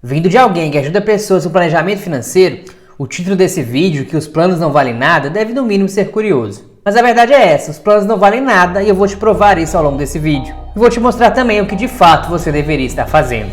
Vindo de alguém que ajuda pessoas com planejamento financeiro, o título desse vídeo, que os planos não valem nada, deve no mínimo ser curioso. Mas a verdade é essa, os planos não valem nada e eu vou te provar isso ao longo desse vídeo. E vou te mostrar também o que de fato você deveria estar fazendo.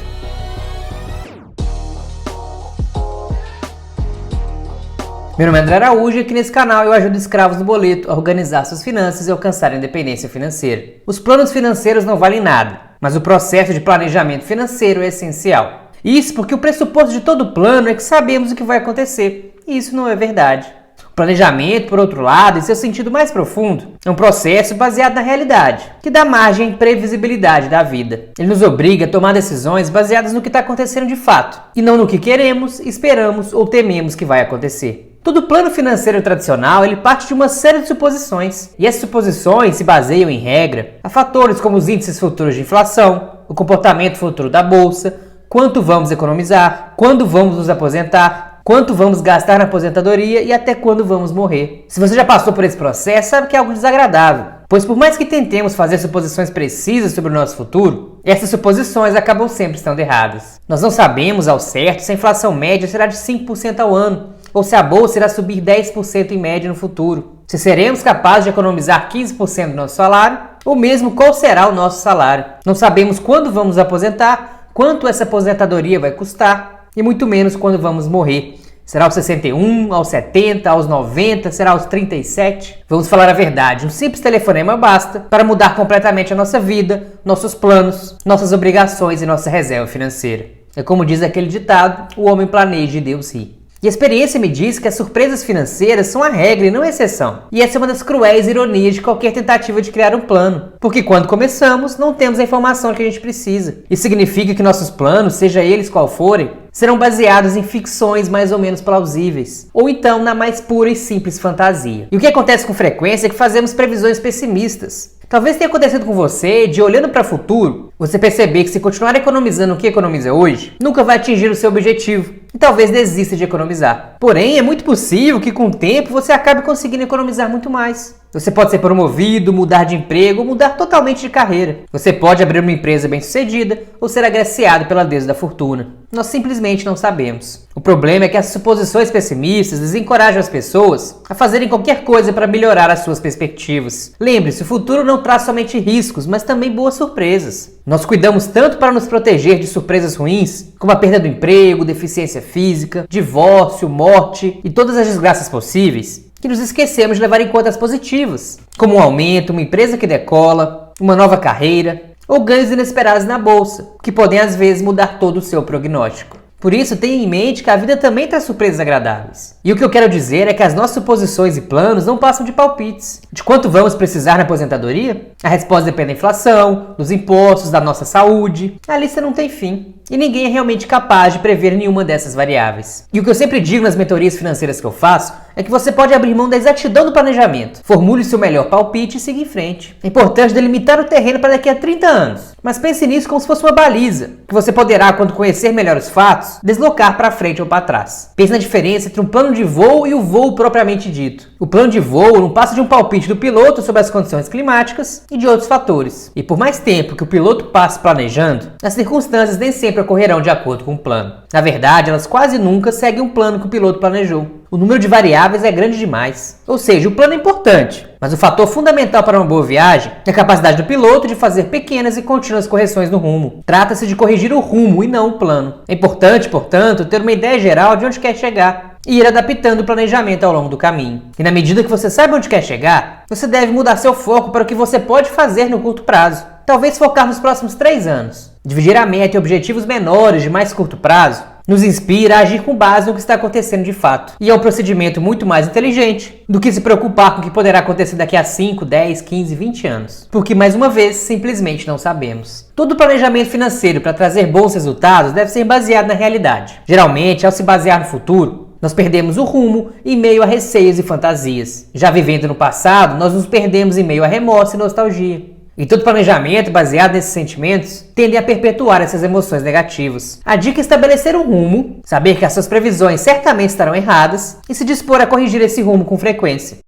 Meu nome é André Araújo e aqui nesse canal eu ajudo escravos do boleto a organizar suas finanças e alcançar a independência financeira. Os planos financeiros não valem nada, mas o processo de planejamento financeiro é essencial. Isso porque o pressuposto de todo plano é que sabemos o que vai acontecer, e isso não é verdade. O planejamento, por outro lado, em seu sentido mais profundo, é um processo baseado na realidade, que dá margem à previsibilidade da vida. Ele nos obriga a tomar decisões baseadas no que está acontecendo de fato, e não no que queremos, esperamos ou tememos que vai acontecer. Todo plano financeiro tradicional ele parte de uma série de suposições, e essas suposições se baseiam, em regra, a fatores como os índices futuros de inflação, o comportamento futuro da bolsa, quanto vamos economizar, quando vamos nos aposentar, quanto vamos gastar na aposentadoria e até quando vamos morrer. Se você já passou por esse processo, sabe que é algo desagradável, pois por mais que tentemos fazer suposições precisas sobre o nosso futuro, essas suposições acabam sempre estando erradas. Nós não sabemos ao certo se a inflação média será de 5% ao ano, ou se a bolsa irá subir 10% em média no futuro. Se seremos capazes de economizar 15% do nosso salário, ou mesmo qual será o nosso salário. Não sabemos quando vamos nos aposentar, quanto essa aposentadoria vai custar e muito menos quando vamos morrer. Será aos 61, aos 70, aos 90, será aos 37? Vamos falar a verdade, um simples telefonema basta para mudar completamente a nossa vida, nossos planos, nossas obrigações e nossa reserva financeira. É como diz aquele ditado, o homem planeja e Deus ri. E a experiência me diz que as surpresas financeiras são a regra e não a exceção. E essa é uma das cruéis ironias de qualquer tentativa de criar um plano. Porque quando começamos, não temos a informação que a gente precisa. Isso significa que nossos planos, seja eles qual forem, serão baseados em ficções mais ou menos plausíveis. Ou então na mais pura e simples fantasia. E o que acontece com frequência é que fazemos previsões pessimistas. Talvez tenha acontecido com você de, olhando para o futuro, você perceber que se continuar economizando o que economiza hoje, nunca vai atingir o seu objetivo e talvez desista de economizar. Porém, é muito possível que com o tempo você acabe conseguindo economizar muito mais. Você pode ser promovido, mudar de emprego ou mudar totalmente de carreira. Você pode abrir uma empresa bem-sucedida ou ser agraciado pela deusa da fortuna. Nós simplesmente não sabemos. O problema é que as suposições pessimistas desencorajam as pessoas a fazerem qualquer coisa para melhorar as suas perspectivas. Lembre-se, o futuro não traz somente riscos, mas também boas surpresas. Nós cuidamos tanto para nos proteger de surpresas ruins, como a perda do emprego, deficiência física, divórcio, morte e todas as desgraças possíveis, que nos esquecemos de levar em conta as positivas, como um aumento, uma empresa que decola, uma nova carreira ou ganhos inesperados na bolsa, que podem às vezes mudar todo o seu prognóstico. Por isso, tenha em mente que a vida também traz surpresas agradáveis. E o que eu quero dizer é que as nossas suposições e planos não passam de palpites. De quanto vamos precisar na aposentadoria? A resposta depende da inflação, dos impostos, da nossa saúde. A lista não tem fim. E ninguém é realmente capaz de prever nenhuma dessas variáveis. E o que eu sempre digo nas mentorias financeiras que eu faço é que você pode abrir mão da exatidão do planejamento. Formule seu melhor palpite e siga em frente. É importante delimitar o terreno para daqui a 30 anos. Mas pense nisso como se fosse uma baliza, que você poderá, quando conhecer melhor os fatos, deslocar para frente ou para trás. Pense na diferença entre um plano de voo e o voo propriamente dito. O plano de voo não passa de um palpite do piloto sobre as condições climáticas e de outros fatores. E por mais tempo que o piloto passe planejando, as circunstâncias nem sempre ocorrerão de acordo com o plano. Na verdade, elas quase nunca seguem um plano que o piloto planejou. O número de variáveis é grande demais. Ou seja, o plano é importante, mas o fator fundamental para uma boa viagem é a capacidade do piloto de fazer pequenas e contínuas correções no rumo. Trata-se de corrigir o rumo e não o plano. É importante, portanto, ter uma ideia geral de onde quer chegar e ir adaptando o planejamento ao longo do caminho. E na medida que você sabe onde quer chegar, você deve mudar seu foco para o que você pode fazer no curto prazo. Talvez focar nos próximos 3 anos. Dividir a meta em objetivos menores de mais curto prazo nos inspira a agir com base no que está acontecendo de fato. E é um procedimento muito mais inteligente do que se preocupar com o que poderá acontecer daqui a 5, 10, 15, 20 anos. Porque, mais uma vez, simplesmente não sabemos. Todo planejamento financeiro para trazer bons resultados deve ser baseado na realidade. Geralmente, ao se basear no futuro, nós perdemos o rumo em meio a receios e fantasias. Já vivendo no passado, nós nos perdemos em meio a remorso e nostalgia. E todo planejamento baseado nesses sentimentos tende a perpetuar essas emoções negativas. A dica é estabelecer um rumo, saber que as suas previsões certamente estarão erradas e se dispor a corrigir esse rumo com frequência.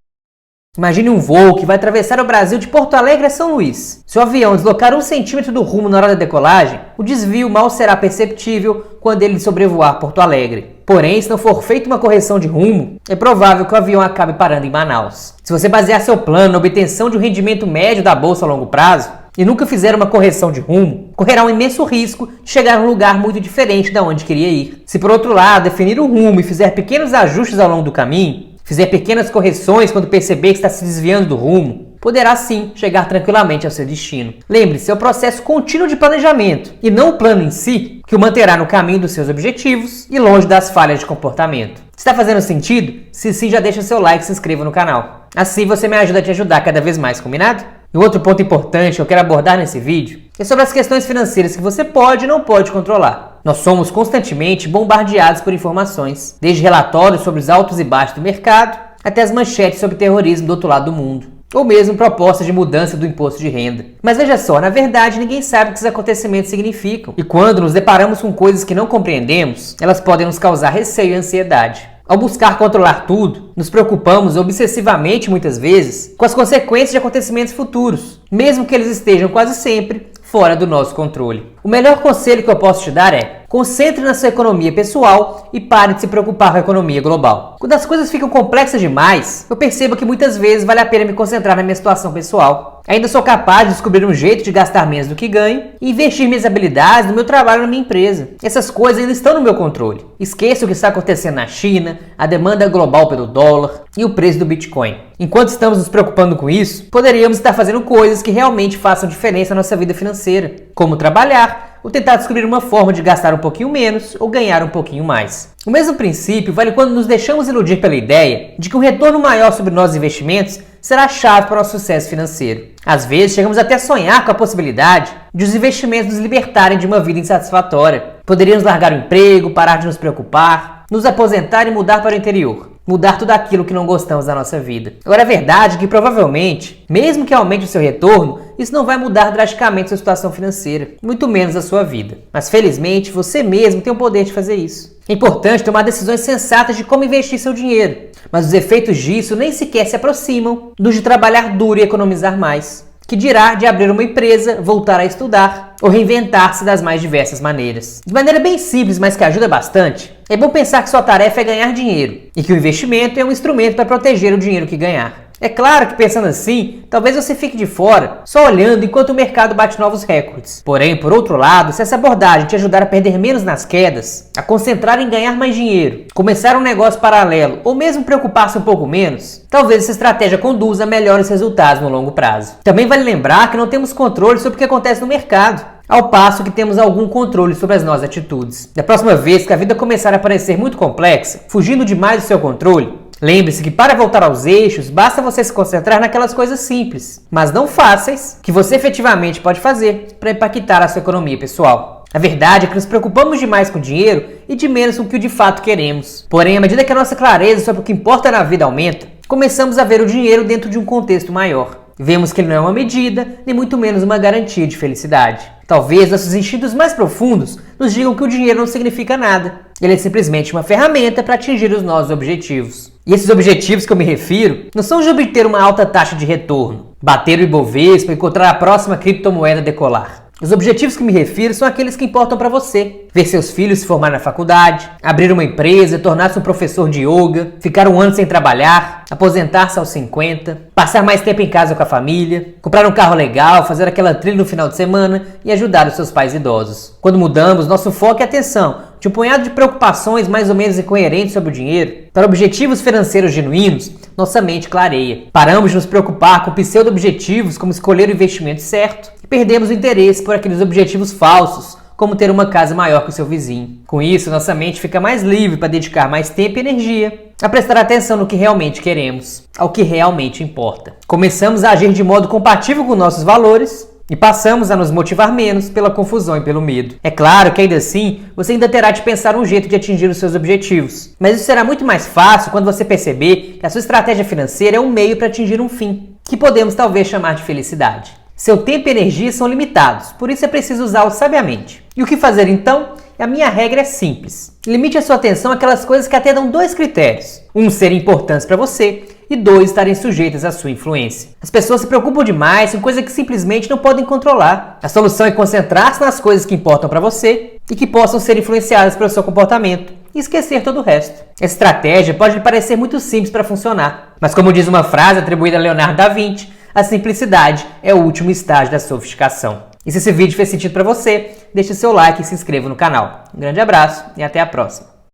Imagine um voo que vai atravessar o Brasil de Porto Alegre a São Luís. Se o avião deslocar 1 centímetro do rumo na hora da decolagem, o desvio mal será perceptível quando ele sobrevoar Porto Alegre. Porém, se não for feita uma correção de rumo, é provável que o avião acabe parando em Manaus. Se você basear seu plano na obtenção de um rendimento médio da bolsa a longo prazo, e nunca fizer uma correção de rumo, correrá um imenso risco de chegar a um lugar muito diferente da onde queria ir. Se por outro lado definir o rumo e fizer pequenos ajustes ao longo do caminho, fizer pequenas correções quando perceber que está se desviando do rumo, poderá sim chegar tranquilamente ao seu destino. Lembre-se, é o processo contínuo de planejamento, e não o plano em si, que o manterá no caminho dos seus objetivos e longe das falhas de comportamento. Está fazendo sentido? Se sim, já deixa seu like e se inscreva no canal. Assim você me ajuda a te ajudar cada vez mais, combinado? E outro ponto importante que eu quero abordar nesse vídeo é sobre as questões financeiras que você pode e não pode controlar. Nós somos constantemente bombardeados por informações, desde relatórios sobre os altos e baixos do mercado, até as manchetes sobre terrorismo do outro lado do mundo, ou mesmo propostas de mudança do imposto de renda. Mas veja só, na verdade ninguém sabe o que esses acontecimentos significam, e quando nos deparamos com coisas que não compreendemos, elas podem nos causar receio e ansiedade. Ao buscar controlar tudo, nos preocupamos obsessivamente muitas vezes com as consequências de acontecimentos futuros, mesmo que eles estejam quase sempre fora do nosso controle. O melhor conselho que eu posso te dar é: concentre na sua economia pessoal e pare de se preocupar com a economia global. Quando as coisas ficam complexas demais, eu percebo que muitas vezes vale a pena me concentrar na minha situação pessoal. Ainda sou capaz de descobrir um jeito de gastar menos do que ganho e investir minhas habilidades no meu trabalho na minha empresa. Essas coisas ainda estão no meu controle. Esqueça o que está acontecendo na China, a demanda global pelo dólar e o preço do Bitcoin. Enquanto estamos nos preocupando com isso, poderíamos estar fazendo coisas que realmente façam diferença na nossa vida financeira, como trabalhar, ou tentar descobrir uma forma de gastar um pouquinho menos ou ganhar um pouquinho mais. O mesmo princípio vale quando nos deixamos iludir pela ideia de que um retorno maior sobre nossos investimentos será a chave para o nosso sucesso financeiro. Às vezes chegamos até a sonhar com a possibilidade de os investimentos nos libertarem de uma vida insatisfatória. Poderíamos largar o emprego, parar de nos preocupar, nos aposentar e mudar para o interior. Mudar tudo aquilo que não gostamos da nossa vida. Agora, a verdade é que provavelmente, mesmo que aumente o seu retorno, isso não vai mudar drasticamente a sua situação financeira, muito menos a sua vida. Mas felizmente, você mesmo tem o poder de fazer isso. É importante tomar decisões sensatas de como investir seu dinheiro, mas os efeitos disso nem sequer se aproximam dos de trabalhar duro e economizar mais. Que dirá de abrir uma empresa, voltar a estudar ou reinventar-se das mais diversas maneiras. De maneira bem simples, mas que ajuda bastante, é bom pensar que sua tarefa é ganhar dinheiro e que o investimento é um instrumento para proteger o dinheiro que ganhar. É claro que pensando assim, talvez você fique de fora, só olhando enquanto o mercado bate novos recordes. Porém, por outro lado, se essa abordagem te ajudar a perder menos nas quedas, a concentrar em ganhar mais dinheiro, começar um negócio paralelo ou mesmo preocupar-se um pouco menos, talvez essa estratégia conduza a melhores resultados no longo prazo. Também vale lembrar que não temos controle sobre o que acontece no mercado, ao passo que temos algum controle sobre as nossas atitudes. Da próxima vez que a vida começar a parecer muito complexa, fugindo demais do seu controle, lembre-se que para voltar aos eixos, basta você se concentrar naquelas coisas simples, mas não fáceis, que você efetivamente pode fazer para impactar a sua economia pessoal. A verdade é que nos preocupamos demais com o dinheiro e de menos com o que de fato queremos. Porém, à medida que a nossa clareza sobre o que importa na vida aumenta, começamos a ver o dinheiro dentro de um contexto maior. Vemos que ele não é uma medida, nem muito menos uma garantia de felicidade. Talvez nossos instintos mais profundos nos digam que o dinheiro não significa nada. Ele é simplesmente uma ferramenta para atingir os nossos objetivos. E esses objetivos que eu me refiro não são de obter uma alta taxa de retorno, bater o Ibovespa e encontrar a próxima criptomoeda decolar. Os objetivos que me refiro são aqueles que importam para você. Ver seus filhos se formar na faculdade, abrir uma empresa, tornar-se um professor de yoga, ficar um ano sem trabalhar, aposentar-se aos 50, passar mais tempo em casa com a família, comprar um carro legal, fazer aquela trilha no final de semana e ajudar os seus pais idosos. Quando mudamos nosso foco e atenção de um punhado de preocupações mais ou menos incoerentes sobre o dinheiro para objetivos financeiros genuínos, nossa mente clareia. Paramos de nos preocupar com pseudo-objetivos como escolher o investimento certo e perdemos o interesse por aqueles objetivos falsos, como ter uma casa maior que o seu vizinho. Com isso, nossa mente fica mais livre para dedicar mais tempo e energia a prestar atenção no que realmente queremos, ao que realmente importa. Começamos a agir de modo compatível com nossos valores e passamos a nos motivar menos pela confusão e pelo medo. É claro que ainda assim, você ainda terá de pensar um jeito de atingir os seus objetivos. Mas isso será muito mais fácil quando você perceber que a sua estratégia financeira é um meio para atingir um fim, que podemos talvez chamar de felicidade. Seu tempo e energia são limitados, por isso é preciso usá-los sabiamente. E o que fazer então? a minha regra é simples. Limite a sua atenção àquelas coisas que atendam 2 critérios. 1, serem importantes para você, e 2, estarem sujeitas à sua influência. As pessoas se preocupam demais com coisas que simplesmente não podem controlar. A solução é concentrar-se nas coisas que importam para você e que possam ser influenciadas pelo seu comportamento e esquecer todo o resto. Essa estratégia pode lhe parecer muito simples para funcionar, mas como diz uma frase atribuída a Leonardo da Vinci, a simplicidade é o último estágio da sofisticação. E se esse vídeo fez sentido para você, deixe seu like e se inscreva no canal. Um grande abraço e até a próxima.